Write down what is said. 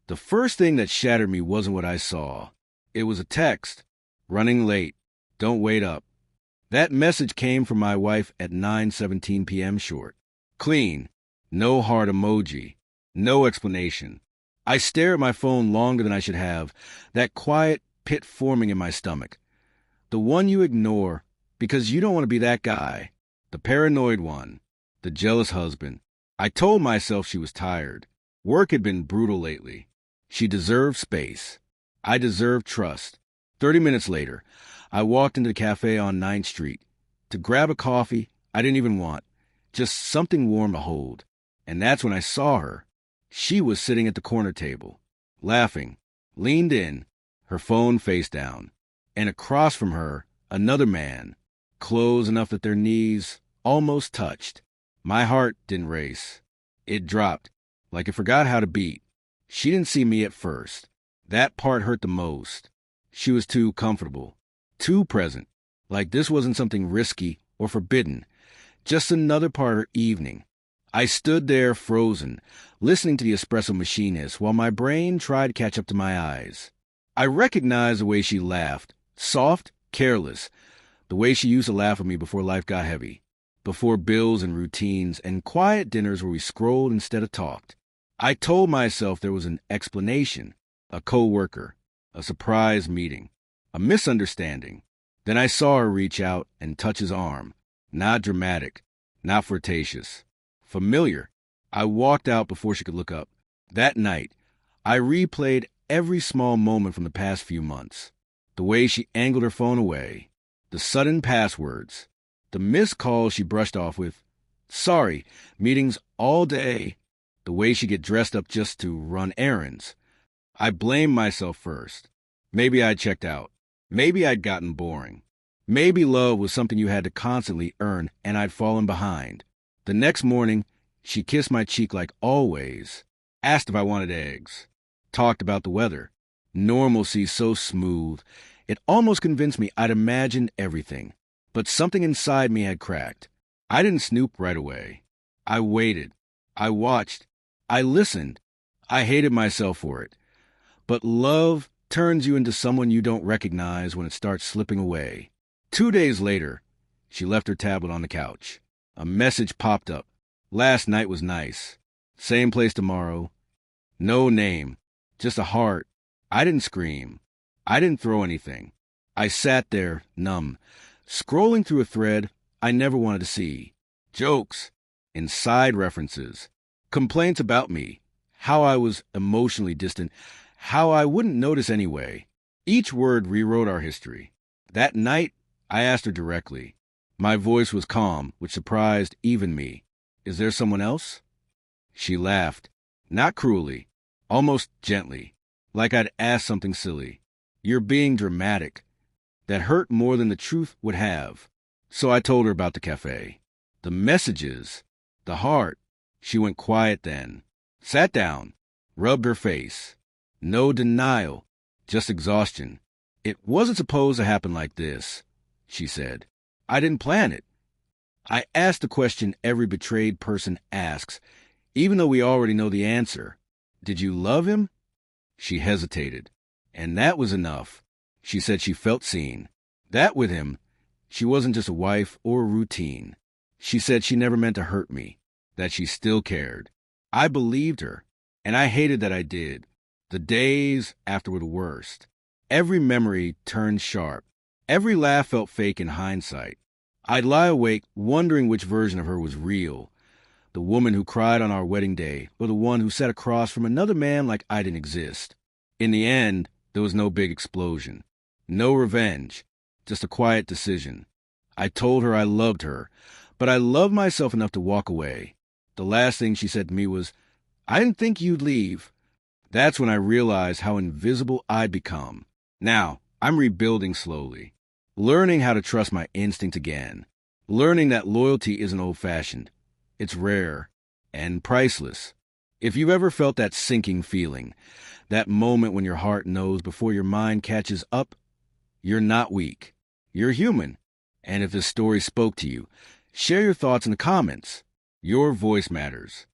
The first thing that shattered me wasn't what I saw. It was a text. Running late. Don't wait up. That message came from my wife at 9:17 p.m. short. Clean. No heart emoji. No explanation. I stare at my phone longer than I should have, that quiet pit forming in my stomach. The one you ignore because you don't want to be that guy. The paranoid one. The jealous husband. I told myself she was tired. Work had been brutal lately. She deserved space. I deserved trust. 30 minutes later, I walked into the cafe on 9th Street to grab a coffee I didn't even want, just something warm to hold. And that's when I saw her. She was sitting at the corner table, laughing, leaned in, her phone face down. And across from her, another man, close enough that their knees almost touched. My heart didn't race. It dropped, like it forgot how to beat. She didn't see me at first. That part hurt the most. She was too comfortable, too present, like this wasn't something risky or forbidden, just another part of her evening. I stood there frozen, listening to the espresso machine hiss while my brain tried to catch up to my eyes. I recognized the way she laughed, soft, careless, the way she used to laugh at me before life got heavy, before bills and routines and quiet dinners where we scrolled instead of talked. I told myself there was an explanation, a coworker, a surprise meeting, a misunderstanding. Then I saw her reach out and touch his arm. Not dramatic, not flirtatious. Familiar. I walked out before she could look up. That night, I replayed every small moment from the past few months. The way she angled her phone away, the sudden passwords, the missed calls she brushed off with, sorry, meetings all day, the way she get dressed up just to run errands. I blamed myself first. Maybe I'd checked out. Maybe I'd gotten boring. Maybe love was something you had to constantly earn and I'd fallen behind. The next morning, she kissed my cheek like always, asked if I wanted eggs, talked about the weather. Normalcy so smooth, it almost convinced me I'd imagined everything. But something inside me had cracked. I didn't snoop right away. I waited. I watched. I listened. I hated myself for it. But love turns you into someone you don't recognize when it starts slipping away. 2 days later, she left her tablet on the couch. A message popped up. Last night was nice. Same place tomorrow. No name. Just a heart. I didn't scream. I didn't throw anything. I sat there, numb, scrolling through a thread I never wanted to see. Jokes. And side references. Complaints about me. How I was emotionally distant. How I wouldn't notice anyway. Each word rewrote our history. That night, I asked her directly. My voice was calm, which surprised even me. Is there someone else? She laughed. Not cruelly. Almost gently. Like I'd asked something silly. You're being dramatic. That hurt more than the truth would have. So I told her about the cafe. The messages. The heart. She went quiet then. Sat down. Rubbed her face. No denial. Just exhaustion. It wasn't supposed to happen like this, she said. I didn't plan it. I asked the question every betrayed person asks, even though we already know the answer. Did you love him? She hesitated. And that was enough. She said she felt seen. That with him, she wasn't just a wife or a routine. She said she never meant to hurt me, that she still cared. I believed her, and I hated that I did. The days after were the worst. Every memory turned sharp. Every laugh felt fake in hindsight. I'd lie awake wondering which version of her was real. The woman who cried on our wedding day, or the one who sat across from another man like I didn't exist. In the end, there was no big explosion. No revenge. Just a quiet decision. I told her I loved her, but I loved myself enough to walk away. The last thing she said to me was, I didn't think you'd leave. That's when I realized how invisible I'd become. Now, I'm rebuilding slowly. Learning how to trust my instinct again. Learning that loyalty isn't old-fashioned. It's rare and priceless. If you've ever felt that sinking feeling, that moment when your heart knows before your mind catches up, you're not weak. You're human. And if this story spoke to you, share your thoughts in the comments. Your voice matters.